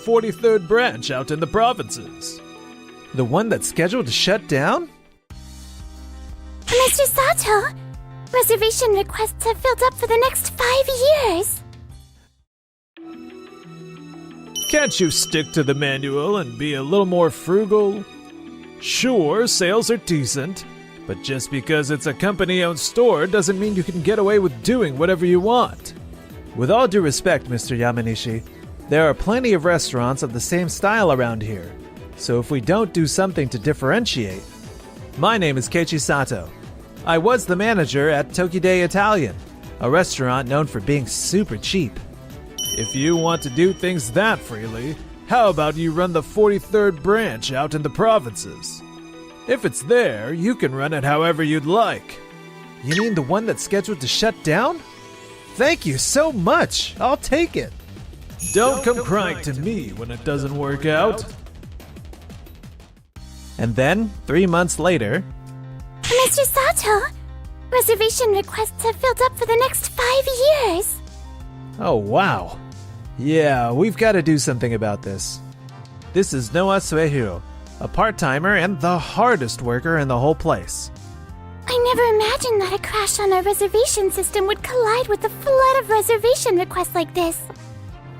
43rd branch out in the provinces. The one that's scheduled to shut down? Mr. Sato, reservation requests have filled up for the next 5 years. Can't you stick to the manual and be a little more frugal? Sure, sales are decent, but just because it's a company-owned store doesn't mean you can get away with doing whatever you want. With all due respect, Mr. Yamanishi, there are plenty of restaurants of the same style around here. So if we don't do something to differentiate... My name is Keiichi Sato. I was the manager at Tokide Italian, a restaurant known for being super cheap. If you want to do things that freely, how about you run the 43rd branch out in the provinces? If it's there, you can run it however you'd like. You mean the one that's scheduled to shut down? Thank you so much. I'll take it. Don't come crying to me when it doesn't work out. And then, 3 months later... Mr. Sato, reservation requests have filled up for the next 5 years. Oh, wow. Yeah, we've got to do something about this. This is Noah Suehiro, a part-timer and the hardest worker in the whole place. I never imagined that a crash on our reservation system would collide with the flood of reservation requests like this.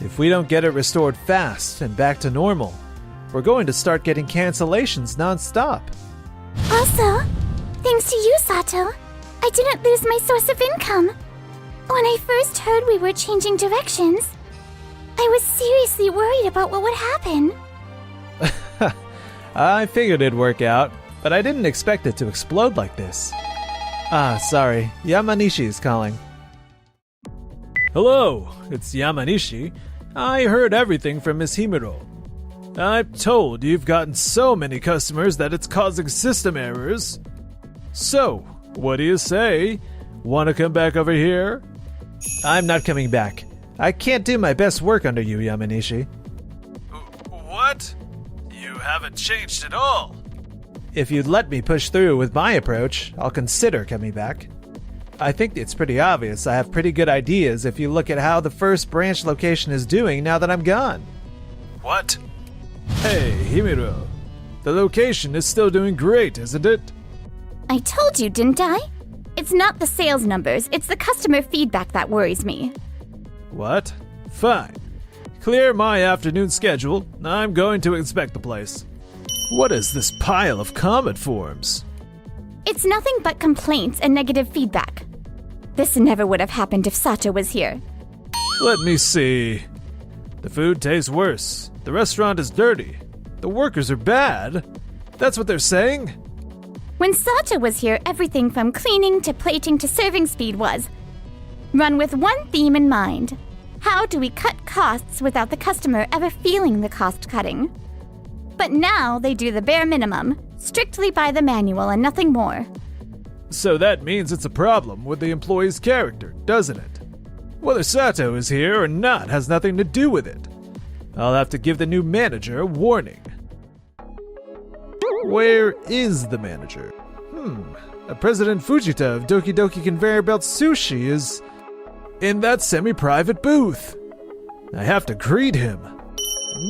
If we don't get it restored fast and back to normal, we're going to start getting cancellations non-stop. Also, thanks to you, Sato, I didn't lose my source of income. When I first heard we were changing directions, I was seriously worried about what would happen. I figured it'd work out, but I didn't expect it to explode like this. Sorry, Yamanishi is calling. Hello, it's Yamanishi. I heard everything from Miss Himuro. I'm told you've gotten so many customers that it's causing system errors. So, what do you say? Want to come back over here? I'm not coming back. I can't do my best work under you, Yamanishi. What? You haven't changed at all. If you'd let me push through with my approach, I'll consider coming back. I think it's pretty obvious I have pretty good ideas if you look at how the first branch location is doing now that I'm gone. What? Hey, Himuro. The location is still doing great, isn't it? I told you, didn't I? It's not the sales numbers, it's the customer feedback that worries me. What? Fine. Clear my afternoon schedule. I'm going to inspect the place. What is this pile of comment forms? It's nothing but complaints and negative feedback. This never would have happened if Sato was here. Let me see. The food tastes worse. The restaurant is dirty. The workers are bad. That's what they're saying? When Sato was here, everything from cleaning to plating to serving speed was run with one theme in mind. How do we cut costs without the customer ever feeling the cost cutting? But now they do the bare minimum, strictly by the manual and nothing more. So that means it's a problem with the employee's character, doesn't it? Whether Sato is here or not has nothing to do with it. I'll have to give the new manager a warning. Where is the manager? President Fujita of Doki Doki Conveyor Belt Sushi is in that semi-private booth. I have to greet him.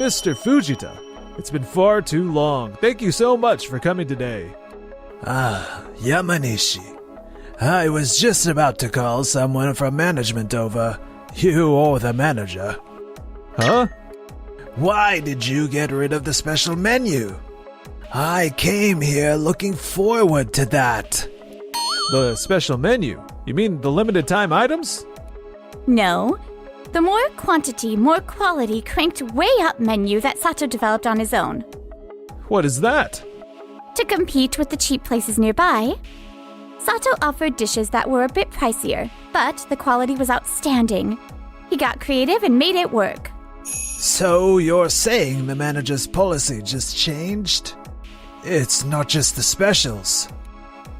Mr. Fujita, it's been far too long. Thank you so much for coming today. Yamanishi. I was just about to call someone from management over. You or the manager. Huh? Why did you get rid of the special menu? I came here looking forward to that. The special menu? You mean the limited time items? No. The more quantity, more quality cranked way up menu that Sato developed on his own. What is that? To compete with the cheap places nearby, Sato offered dishes that were a bit pricier, but the quality was outstanding. He got creative and made it work. So you're saying the manager's policy just changed? It's not just the specials.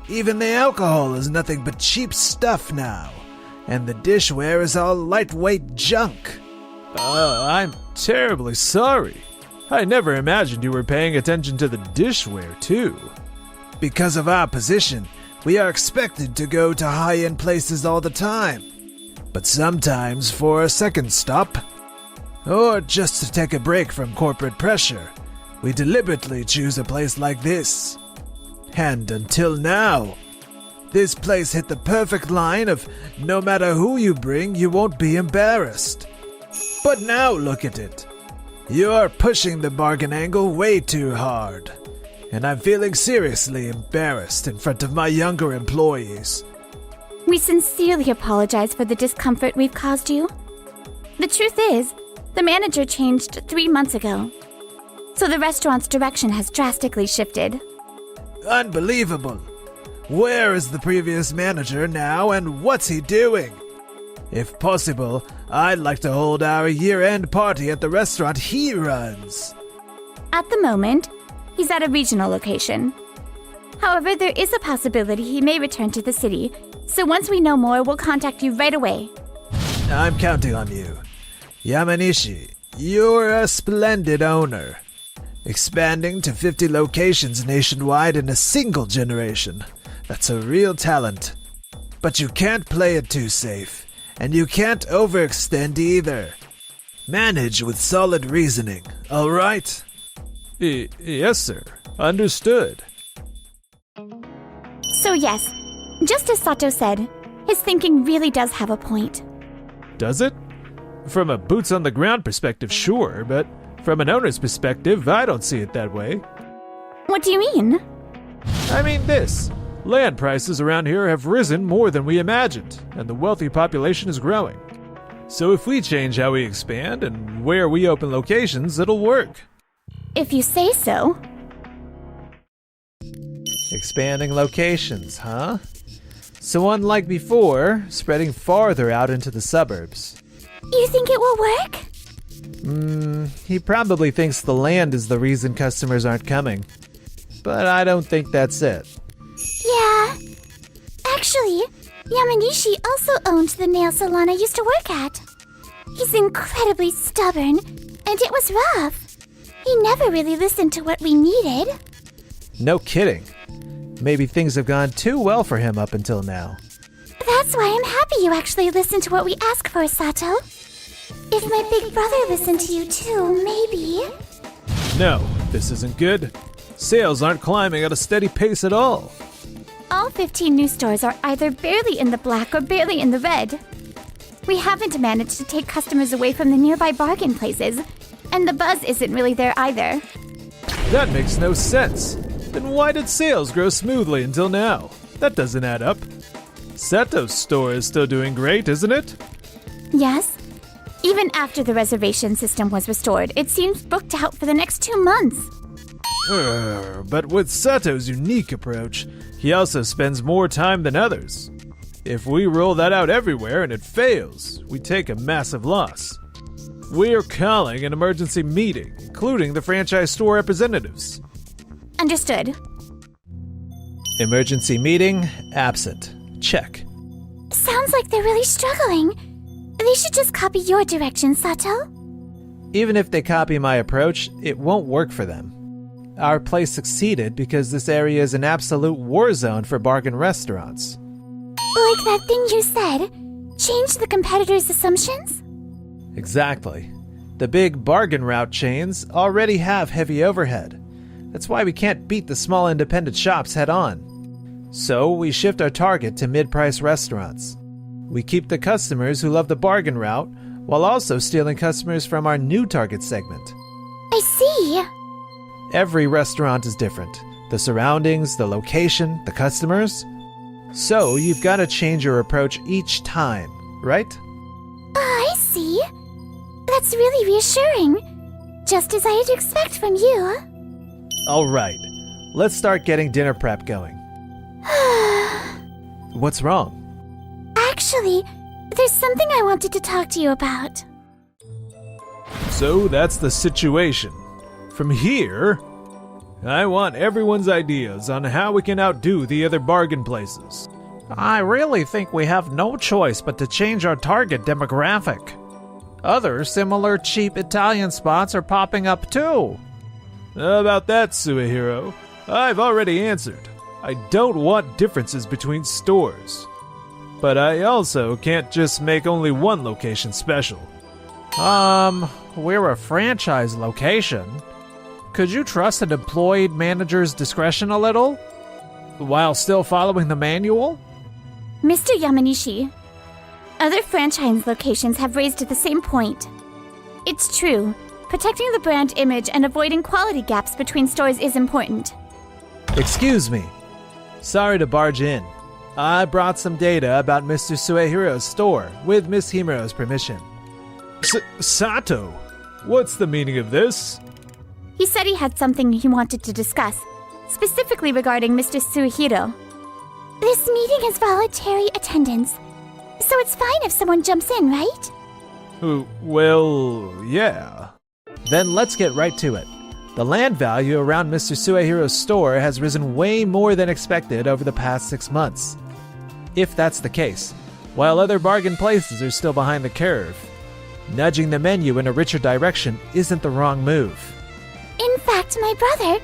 Even the alcohol is nothing but cheap stuff now. And the dishware is all lightweight junk. I'm terribly sorry. I never imagined you were paying attention to the dishware, too. Because of our position, we are expected to go to high-end places all the time. But sometimes for a second stop. Or just to take a break from corporate pressure, we deliberately choose a place like this. And until now, this place hit the perfect line of no matter who you bring, you won't be embarrassed. But now look at it. You're pushing the bargain angle way too hard. And I'm feeling seriously embarrassed in front of my younger employees. We sincerely apologize for the discomfort we've caused you. The truth is, the manager changed 3 months ago, so the restaurant's direction has drastically shifted. Unbelievable. Where is the previous manager now and what's he doing? If possible, I'd like to hold our year-end party at the restaurant he runs. At the moment, he's at a regional location. However, there is a possibility he may return to the city, so once we know more, we'll contact you right away. I'm counting on you. Yamanishi, you're a splendid owner. Expanding to 50 locations nationwide in a single generation. That's a real talent. But you can't play it too safe, and you can't overextend either. Manage with solid reasoning, all right? Yes, sir. Understood. So yes, just as Sato said, his thinking really does have a point. Does it? From a boots-on-the-ground perspective, sure, but from an owner's perspective, I don't see it that way. What do you mean? I mean this. Land prices around here have risen more than we imagined, and the wealthy population is growing. So if we change how we expand and where we open locations, it'll work. If you say so. Expanding locations, huh? So unlike before, spreading farther out into the suburbs. You think it will work? He probably thinks the land is the reason customers aren't coming. But I don't think that's it. Yeah. Actually, Yamanishi also owned the nail salon I used to work at. He's incredibly stubborn, and it was rough. He never really listened to what we needed. No kidding. Maybe things have gone too well for him up until now. That's why I'm happy you actually listened to what we asked for, Sato. If my big brother listened to you too, maybe... No, this isn't good. Sales aren't climbing at a steady pace at all. All 15 new stores are either barely in the black or barely in the red. We haven't managed to take customers away from the nearby bargain places, and the buzz isn't really there either. That makes no sense. Then why did sales grow smoothly until now? That doesn't add up. Sato's store is still doing great, isn't it? Yes. Even after the reservation system was restored, it seems booked out for the next 2 months. But with Sato's unique approach, he also spends more time than others. If we roll that out everywhere and it fails, we take a massive loss. We're calling an emergency meeting, including the franchise store representatives. Understood. Emergency meeting, absent. Check. Sounds like they're really struggling. They should just copy your direction, Sato. Even if they copy my approach, it won't work for them. Our place succeeded because this area is an absolute war zone for bargain restaurants. Like that thing you said, change the competitors' assumptions? Exactly. The big bargain route chains already have heavy overhead. That's why we can't beat the small independent shops head on. So we shift our target to mid-price restaurants. We keep the customers who love the bargain route while also stealing customers from our new target segment. I see. Every restaurant is different. The surroundings, the location, the customers. So you've got to change your approach each time, right? I see. That's really reassuring. Just as I'd expect from you. All right. Let's start getting dinner prep going. What's wrong? Actually, there's something I wanted to talk to you about. So that's the situation. From here, I want everyone's ideas on how we can outdo the other bargain places. I really think we have no choice but to change our target demographic. Other similar cheap Italian spots are popping up too. How about that, Suehiro? I've already answered. I don't want differences between stores. But I also can't just make only one location special. we're a franchise location. Could you trust an employed manager's discretion a little? While still following the manual? Mr. Yamanishi, other franchise locations have raised the same point. It's true, protecting the brand image and avoiding quality gaps between stores is important. Excuse me. Sorry to barge in. I brought some data about Mr. Suehiro's store with Miss Himuro's permission. Sato, what's the meaning of this? He said he had something he wanted to discuss, specifically regarding Mr. Suehiro. This meeting is voluntary attendance, so it's fine if someone jumps in, right? Well, yeah. Then let's get right to it. The land value around Mr. Suehiro's store has risen way more than expected over the past 6 months. If that's the case, while other bargain places are still behind the curve, nudging the menu in a richer direction isn't the wrong move. In fact, my brother,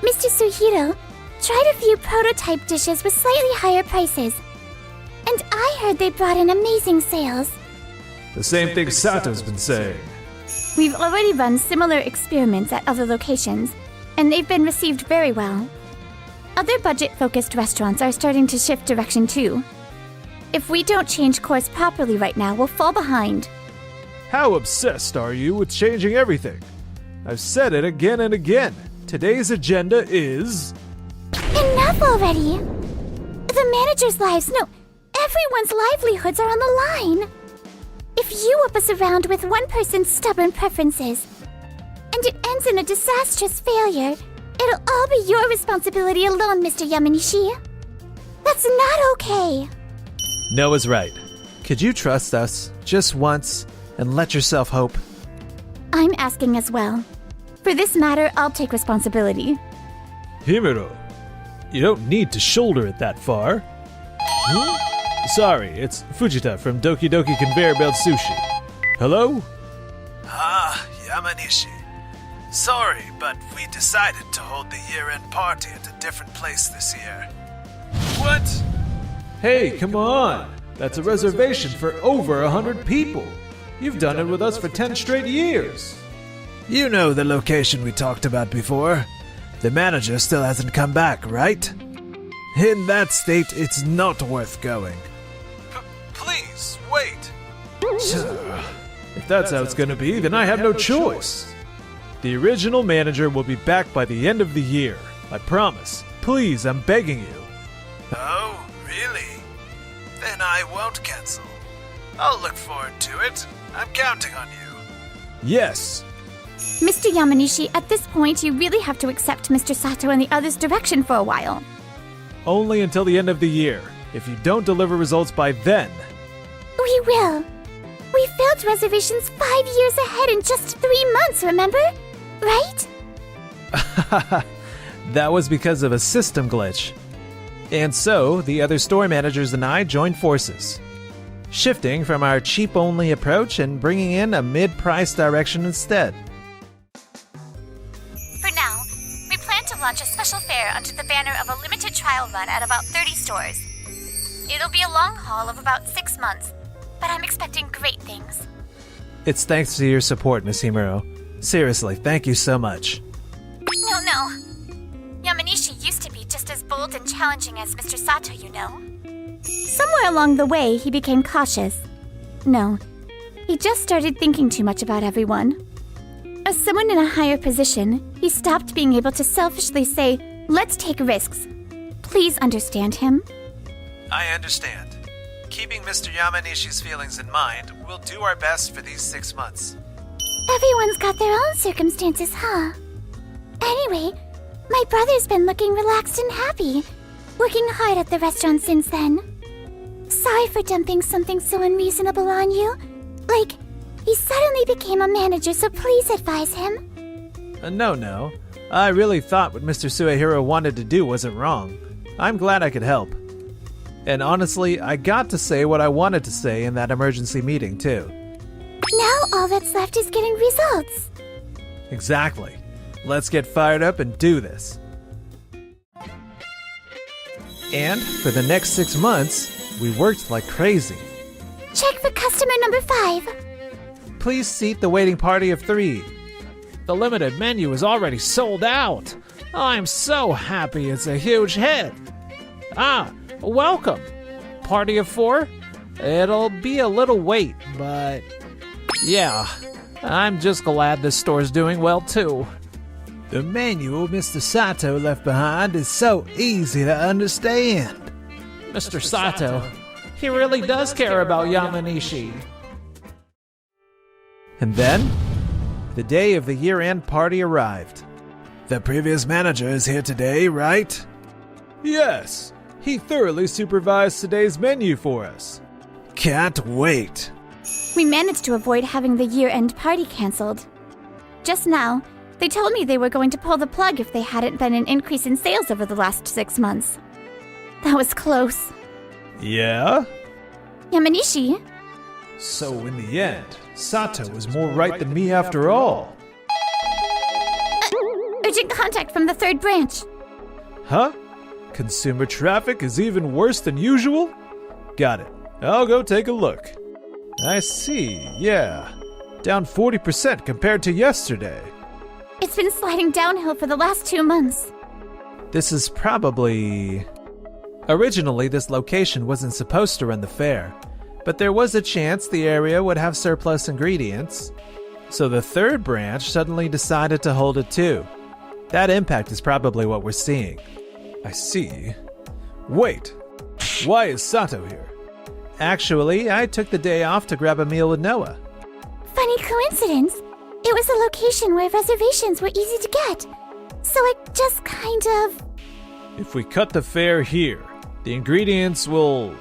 Mr. Suehiro, tried a few prototype dishes with slightly higher prices. And I heard they brought in amazing sales. The same thing Sato's been saying. We've already run similar experiments at other locations, and they've been received very well. Other budget-focused restaurants are starting to shift direction too. If we don't change course properly right now, we'll fall behind. How obsessed are you with changing everything? I've said it again and again. Today's agenda is... Enough already! The manager's lives, no, everyone's livelihoods are on the line. If you whip us around with one person's stubborn preferences, and it ends in a disastrous failure, it'll all be your responsibility alone, Mr. Yamanishi. That's not okay. Noah's right. Could you trust us just once and let yourself hope? I'm asking as well. For this matter, I'll take responsibility. Himuro, you don't need to shoulder it that far. Sorry, it's Fujita from Doki Doki Conveyor Belt Sushi. Hello? Yamanishi. Sorry, but we decided to hold the year-end party at a different place this year. What? Hey, come on. That's a reservation for over 100 people. You've done it with us for 10 straight years. You know the location we talked about before. The manager still hasn't come back, right? In that state, it's not worth going. Please, wait. If that's how it's gonna be, then I have no choice. The original manager will be back by the end of the year. I promise. Please, I'm begging you. Oh, really? Then I won't cancel. I'll look forward to it. I'm counting on you. Yes. Mr. Yamanishi, at this point, you really have to accept Mr. Sato and the others' direction for a while. Only until the end of the year. If you don't deliver results by then. We will. We filled reservations 5 years ahead in just 3 months, remember? Right? That was because of a system glitch. And so, the other store managers and I joined forces, shifting from our cheap-only approach and bringing in a mid-price direction instead. For now, we plan to launch a special fair under the banner of a limited trial run at about 30 stores. It'll be a long haul of about 6 months, but I'm expecting great things. It's thanks to your support, Miss Himuro. Seriously, thank you so much. No. Yamanishi used to be just as bold and challenging as Mr. Sato, you know. Somewhere along the way, he became cautious. No, he just started thinking too much about everyone. As someone in a higher position, he stopped being able to selfishly say, "Let's take risks." Please understand him. I understand. Keeping Mr. Yamanishi's feelings in mind, we'll do our best for these 6 months. Everyone's got their own circumstances, huh? Anyway, my brother's been looking relaxed and happy, working hard at the restaurant since then. Sorry for dumping something so unreasonable on you. Like, he suddenly became a manager, so please advise him. No. I really thought what Mr. Suehiro wanted to do wasn't wrong. I'm glad I could help. And honestly, I got to say what I wanted to say in that emergency meeting, too. Now all that's left is getting results. Exactly. Let's get fired up and do this. And for the next 6 months, we worked like crazy. Check for customer number 5. please seat the waiting party of 3? The limited menu is already sold out. I'm so happy it's a huge hit. Welcome. Party of 4? It'll be a little wait, but yeah, I'm just glad this store's doing well too. The manual Mr. Sato left behind is so easy to understand. Mr. Sato, he really does care about Yamanishi. And then, the day of the year-end party arrived. The previous manager is here today, right? Yes, he thoroughly supervised today's menu for us. Can't wait. We managed to avoid having the year-end party cancelled. Just now, they told me they were going to pull the plug if they hadn't been an increase in sales over the last 6 months. That was close. Yeah? Yamanishi? So in the end, Sato was more right than me after all. Urgent contact from the 3rd branch. Huh? Consumer traffic is even worse than usual? Got it. I'll go take a look. I see, yeah. Down 40% compared to yesterday. It's been sliding downhill for the last 2 months. This is probably... Originally, this location wasn't supposed to run the fair, but there was a chance the area would have surplus ingredients, so the 3rd branch suddenly decided to hold it too. That impact is probably what we're seeing. I see. Wait, why is Sato here? Actually, I took the day off to grab a meal with Noah. Funny coincidence. It was a location where reservations were easy to get. So I just kind of... If we cut the fair here, the ingredients will...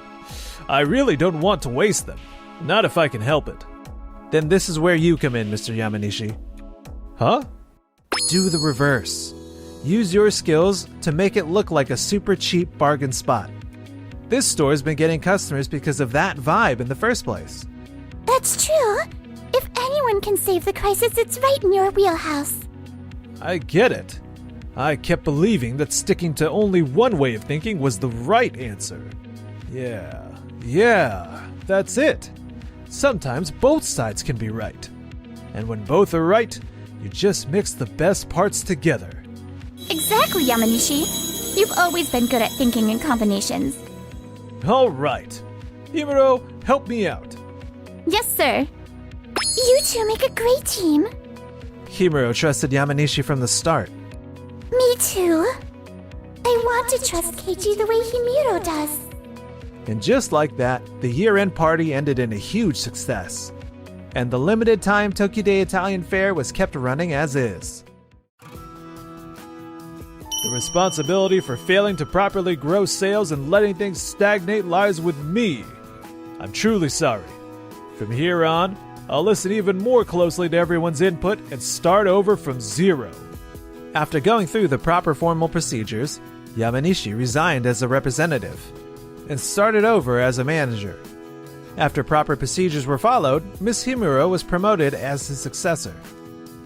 I really don't want to waste them. Not if I can help it. Then this is where you come in, Mr. Yamanishi. Huh? Do the reverse. Use your skills to make it look like a super cheap bargain spot. This store's been getting customers because of that vibe in the first place. That's true. If anyone can save the crisis, it's right in your wheelhouse. I get it. I kept believing that sticking to only one way of thinking was the right answer. Yeah, that's it. Sometimes both sides can be right. And when both are right, you just mix the best parts together. Exactly, Yamanishi. You've always been good at thinking in combinations. All right. Himuro, help me out. Yes, sir. You two make a great team. Himuro trusted Yamanishi from the start. Me too. I want to trust Keiichi the way Himuro does. And just like that, the year-end party ended in a huge success. And the limited-time Tokyo Day Italian Fair was kept running as is. The responsibility for failing to properly grow sales and letting things stagnate lies with me. I'm truly sorry. From here on, I'll listen even more closely to everyone's input and start over from zero. After going through the proper formal procedures, Yamanishi resigned as a representative and started over as a manager. After proper procedures were followed, Miss Himuro was promoted as his successor.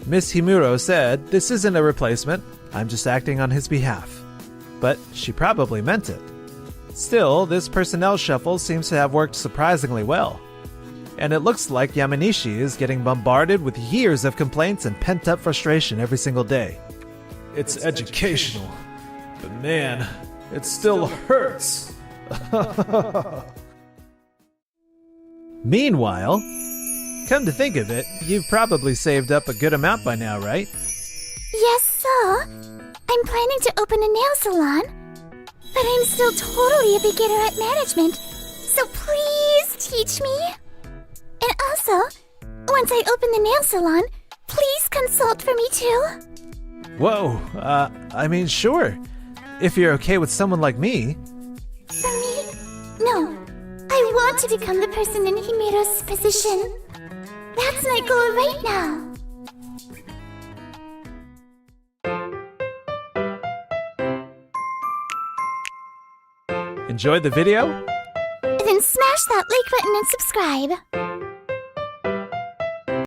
Miss Himuro said, "This isn't a replacement, I'm just acting on his behalf." But she probably meant it. Still, this personnel shuffle seems to have worked surprisingly well. And it looks like Yamanishi is getting bombarded with years of complaints and pent-up frustration every single day. It's educational, but man, it still hurts. Meanwhile, come to think of it, you've probably saved up a good amount by now, right? Yes, sir. I'm planning to open a nail salon, but I'm still totally a beginner at management, so please teach me. And also, once I open the nail salon, please consult for me too. Whoa, sure. If you're okay with someone like me. For me? No. I want to become the person in Himiro's position. That's my goal right now. Enjoyed the video? Then smash that like button and subscribe.